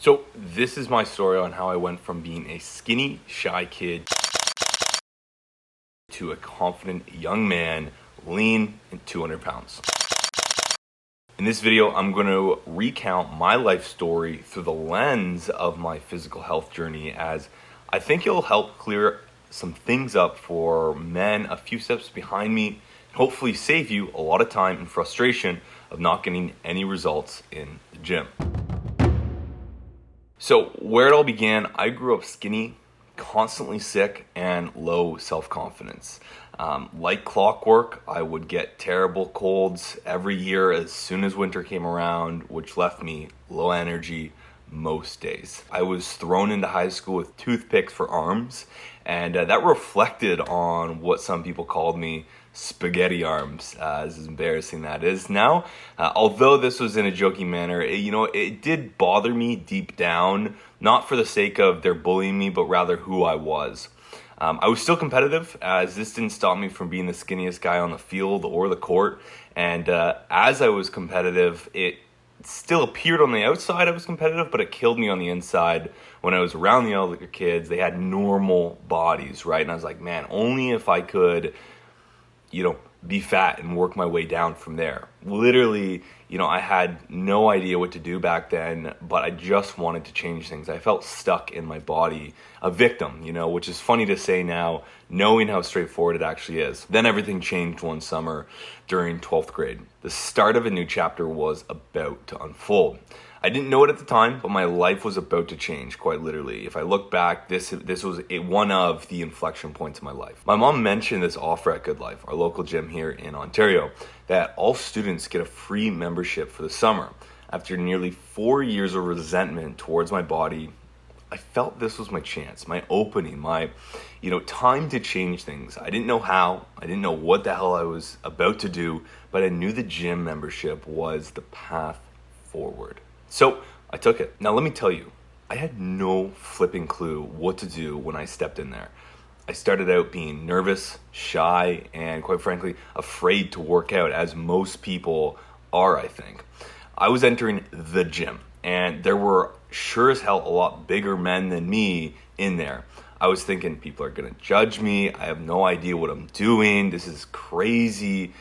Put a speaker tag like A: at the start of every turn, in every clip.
A: So this is my story on how I went from being a skinny, shy kid to a confident young man, lean and 200 pounds. In this video, I'm going to recount my life story through the lens of my physical health journey, as I think it'll help clear some things up for men a few steps behind me, and hopefully save you a lot of time and frustration of not getting any results in the gym. So where it all began, I grew up skinny, constantly sick, and low self-confidence. Like clockwork, I would get terrible colds every year as soon as winter came around, which left me low energy most days. I was thrown into high school with toothpicks for arms, and that reflected on what some people called me spaghetti arms, as embarrassing that is now. Although this was in a joking manner, it did bother me deep down, not for the sake of their bullying me, but rather who I was. I was still competitive, as this didn't stop me from being the skinniest guy on the field or the court. And as I was competitive, it still appeared on the outside I was competitive, but it killed me on the inside. When I was around the other kids, they had normal bodies, right? And I was like, man, only if I could be fat and work my way down from there. Literally, I had no idea what to do back then, but I just wanted to change things. I felt stuck in my body, a victim, which is funny to say now, knowing how straightforward it actually is. Then everything changed one summer during 12th grade. The start of a new chapter was about to unfold. I didn't know it at the time, but my life was about to change, quite literally. If I look back, this was one of the inflection points in my life. My mom mentioned this offer at Good Life, our local gym here in Ontario, that all students get a free membership for the summer. After nearly 4 years of resentment towards my body, I felt this was my chance, my opening, my time to change things. I didn't know how, I didn't know what the hell I was about to do, but I knew the gym membership was the path forward. So I took it. Now let me tell you, I had no flipping clue what to do when I stepped in there. I started out being nervous, shy, and quite frankly, afraid to work out, as most people are, I think. I was entering the gym, and there were sure as hell a lot bigger men than me in there. I was thinking, people are gonna judge me. I have no idea what I'm doing. This is crazy.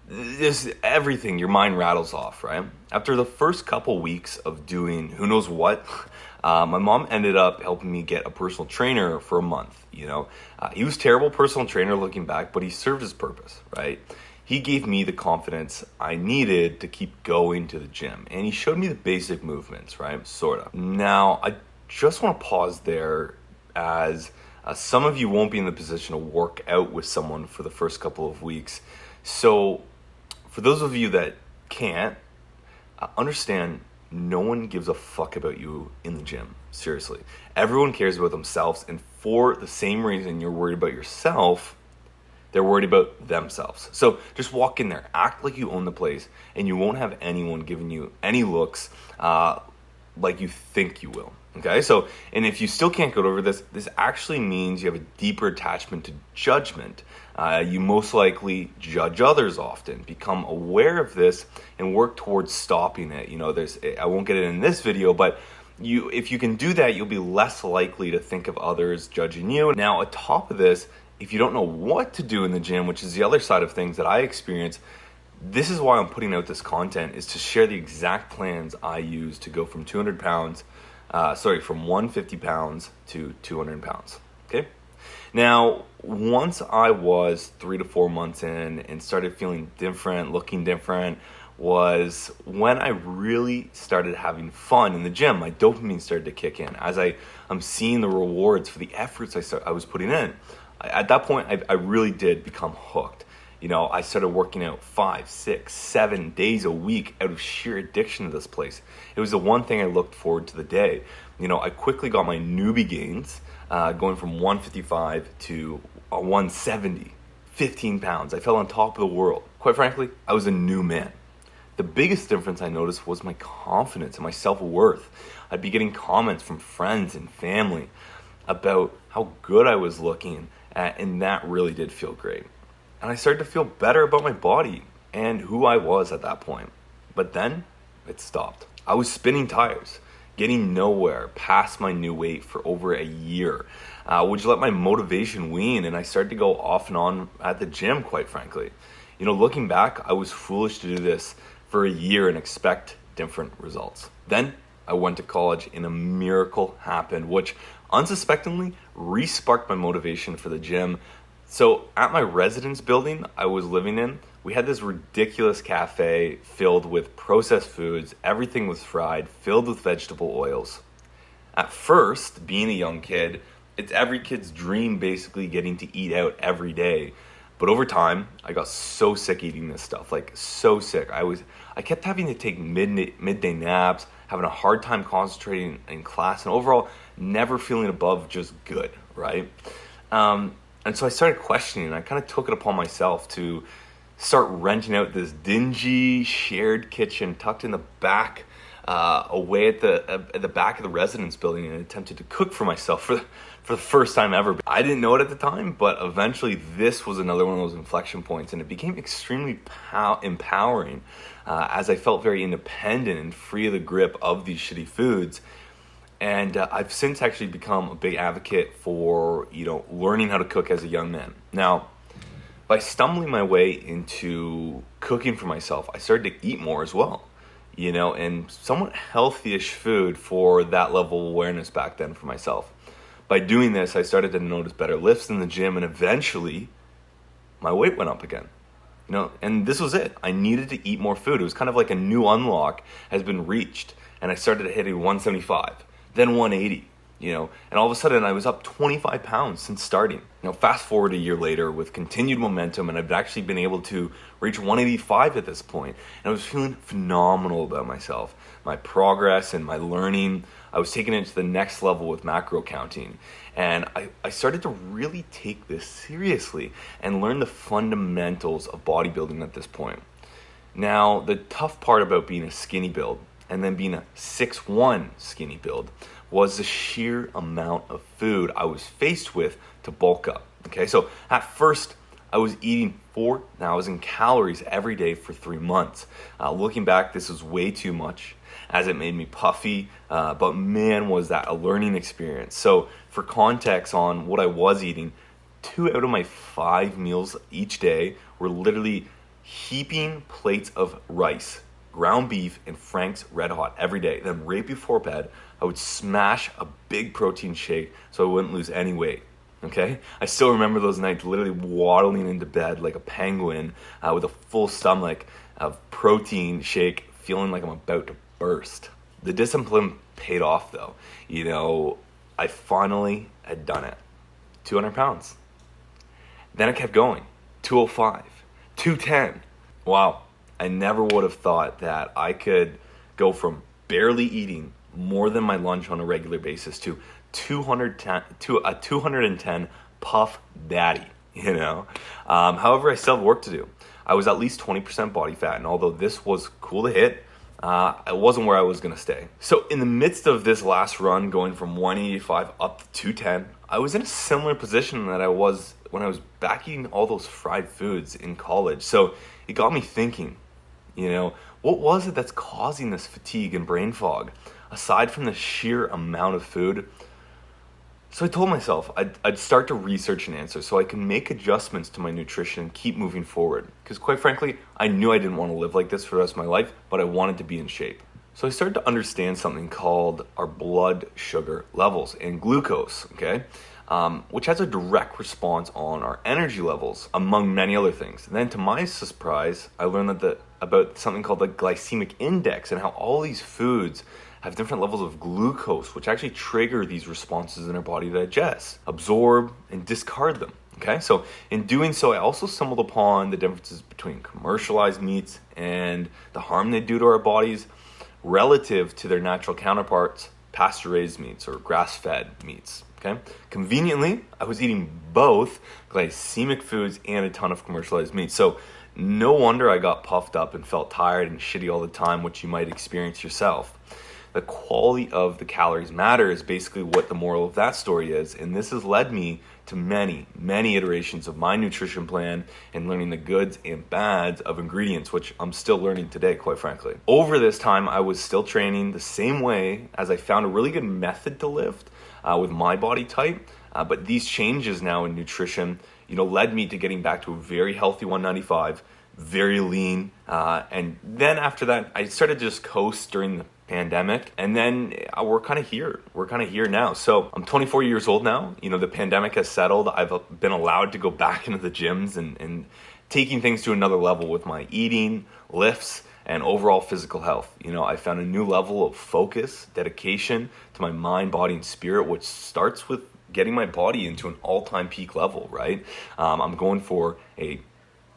A: This everything, your mind rattles off, right? After the first couple weeks of doing who knows what, my mom ended up helping me get a personal trainer for a month. He was terrible personal trainer looking back, but he served his purpose, right? He gave me the confidence I needed to keep going to the gym, and he showed me the basic movements, right? Sort of. Now, I just want to pause there, as some of you won't be in the position to work out with someone for the first couple of weeks. So for those of you that can't, understand no one gives a fuck about you in the gym. Seriously. Everyone cares about themselves, and for the same reason you're worried about yourself, they're worried about themselves. So just walk in there, act like you own the place, and you won't have anyone giving you any looks like you think you will. Okay, so, and if you still can't get over this actually means you have a deeper attachment to judgment. You most likely judge others often. Become aware of this and work towards stopping it. I won't get it in this video, but if you can do that, you'll be less likely to think of others judging you. Now, on top of this, if you don't know what to do in the gym, which is the other side of things that I experience, this is why I'm putting out this content, is to share the exact plans I use to go from 200 pounds from 150 pounds to 200 pounds, okay? Now, once I was 3 to 4 months in and started feeling different, looking different, was when I really started having fun in the gym. My dopamine started to kick in as I'm seeing the rewards for the efforts I was putting in. At that point, I really did become hooked. I started working out 5, 6, 7 days a week out of sheer addiction to this place. It was the one thing I looked forward to the day. I quickly got my newbie gains, going from 155 to 170, 15 pounds. I felt on top of the world. Quite frankly, I was a new man. The biggest difference I noticed was my confidence and my self-worth. I'd be getting comments from friends and family about how good I was looking, and that really did feel great. And I started to feel better about my body and who I was at that point. But then it stopped. I was spinning tires. getting nowhere past my new weight for over a year, which let my motivation wane, and I started to go off and on at the gym, quite frankly. Looking back, I was foolish to do this for a year and expect different results. Then I went to college and a miracle happened, which unsuspectingly re-sparked my motivation for the gym. So at my residence building I was living in, we had this ridiculous cafe filled with processed foods. Everything was fried, filled with vegetable oils. At first, being a young kid, it's every kid's dream basically getting to eat out every day. But over time, I got so sick eating this stuff, like so sick. I kept having to take midday naps, having a hard time concentrating in class, and overall never feeling above just good, right? And so I started questioning, and I kind of took it upon myself to start renting out this dingy shared kitchen tucked in the back, away at the back of the residence building, and attempted to cook for myself for the first time ever. I didn't know it at the time, but eventually this was another one of those inflection points, and it became extremely empowering as I felt very independent and free of the grip of these shitty foods. And I've since actually become a big advocate for learning how to cook as a young man. Now, by stumbling my way into cooking for myself, I started to eat more as well. And somewhat healthy-ish food for that level of awareness back then for myself. By doing this, I started to notice better lifts in the gym, and eventually my weight went up again. And this was it. I needed to eat more food. It was kind of like a new unlock has been reached, and I started hitting 175, then 180. And all of a sudden I was up 25 pounds since starting. Fast forward a year later with continued momentum, and I've actually been able to reach 185 at this point. And I was feeling phenomenal about myself, my progress and my learning. I was taking it to the next level with macro counting. And I started to really take this seriously and learn the fundamentals of bodybuilding at this point. Now, the tough part about being a skinny build and then being a 6'1" skinny build was the sheer amount of food I was faced with to bulk up. Okay, so at first I was eating 4,000 calories every day for 3 months. Looking back, this was way too much as it made me puffy, but man, was that a learning experience. So for context on what I was eating, 2 out of my 5 meals each day were literally heaping plates of rice, ground beef, and Frank's Red Hot every day. Then right before bed, I would smash a big protein shake so I wouldn't lose any weight. Okay? I still remember those nights literally waddling into bed like a penguin with a full stomach of protein shake, feeling like I'm about to burst. The discipline paid off though. I finally had done it. 200 pounds. Then I kept going. 205, 210. Wow. I never would have thought that I could go from barely eating more than my lunch on a regular basis to 210 puff daddy, However, I still have work to do. I was at least 20% body fat, and although this was cool to hit, it wasn't where I was going to stay. So in the midst of this last run, going from 185 up to 210, I was in a similar position that I was when I was back eating all those fried foods in college. So it got me thinking, what was it that's causing this fatigue and brain fog, aside from the sheer amount of food? So I told myself I'd start to research an answer so I can make adjustments to my nutrition and keep moving forward. Because quite frankly, I knew I didn't want to live like this for the rest of my life, but I wanted to be in shape. So I started to understand something called our blood sugar levels and glucose, okay? Which has a direct response on our energy levels, among many other things. And then to my surprise, I learned about something called the glycemic index and how all these foods have different levels of glucose, which actually trigger these responses in our body to digest, absorb, and discard them. Okay, so in doing so, I also stumbled upon the differences between commercialized meats and the harm they do to our bodies relative to their natural counterparts, pasture-raised meats or grass-fed meats. Okay, conveniently, I was eating both glycemic foods and a ton of commercialized meats. So no wonder I got puffed up and felt tired and shitty all the time, which you might experience yourself. the quality of the calories matter is basically what the moral of that story is. And this has led me to many, many iterations of my nutrition plan and learning the goods and bads of ingredients, which I'm still learning today, quite frankly. Over this time, I was still training the same way as I found a really good method to lift with my body type. But these changes now in nutrition, led me to getting back to a very healthy 195, very lean. And then after that, I started to just coast during the pandemic, and then we're kind of here. We're kind of here now. So I'm 24 years old now. The pandemic has settled. I've been allowed to go back into the gyms and taking things to another level with my eating, lifts, and overall physical health. I found a new level of focus, dedication to my mind, body, and spirit, which starts with getting my body into an all-time peak level, right? I'm going for a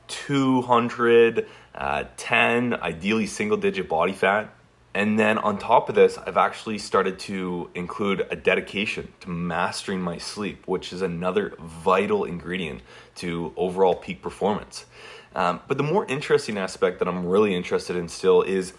A: 210, ideally single-digit body fat. And then on top of this, I've actually started to include a dedication to mastering my sleep, which is another vital ingredient to overall peak performance. But the more interesting aspect that I'm really interested in still is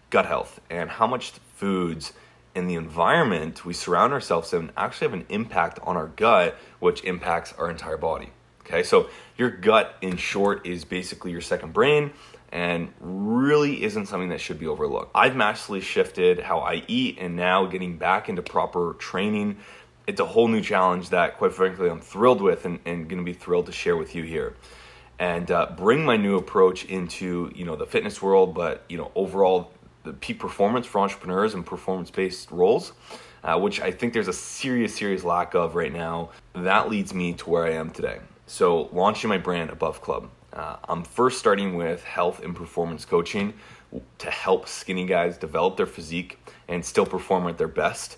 A: gut health and how much foods in the environment we surround ourselves in actually have an impact on our gut, which impacts our entire body. Okay, so your gut, in short, is basically your second brain and really isn't something that should be overlooked. I've massively shifted how I eat, and now getting back into proper training, it's a whole new challenge that, quite frankly, I'm thrilled with and going to be thrilled to share with you here. And bring my new approach into, the fitness world, but, overall the peak performance for entrepreneurs and performance-based roles, which I think there's a serious lack of right now. That leads me to where I am today. So launching my brand Above Club. I'm first starting with health and performance coaching to help skinny guys develop their physique and still perform at their best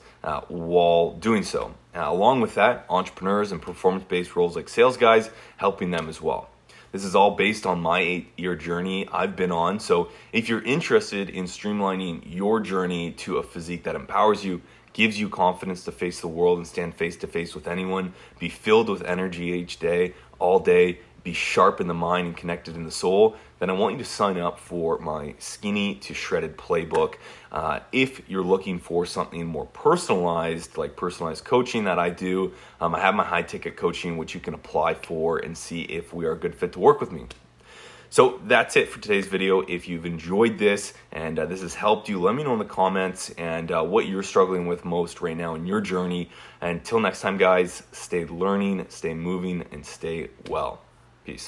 A: while doing so. Along with that, entrepreneurs and performance-based roles like sales guys, helping them as well. This is all based on my 8-year journey I've been on. So if you're interested in streamlining your journey to a physique that empowers you, gives you confidence to face the world and stand face to face with anyone, be filled with energy each day, all day, be sharp in the mind and connected in the soul, then I want you to sign up for my Skinny to Shredded playbook. If you're looking for something more personalized, like personalized coaching that I do, I have my high ticket coaching, which you can apply for and see if we are a good fit to work with me. So that's it for today's video. If you've enjoyed this and this has helped you, let me know in the comments and what you're struggling with most right now in your journey. Until next time, guys, stay learning, stay moving, and stay well.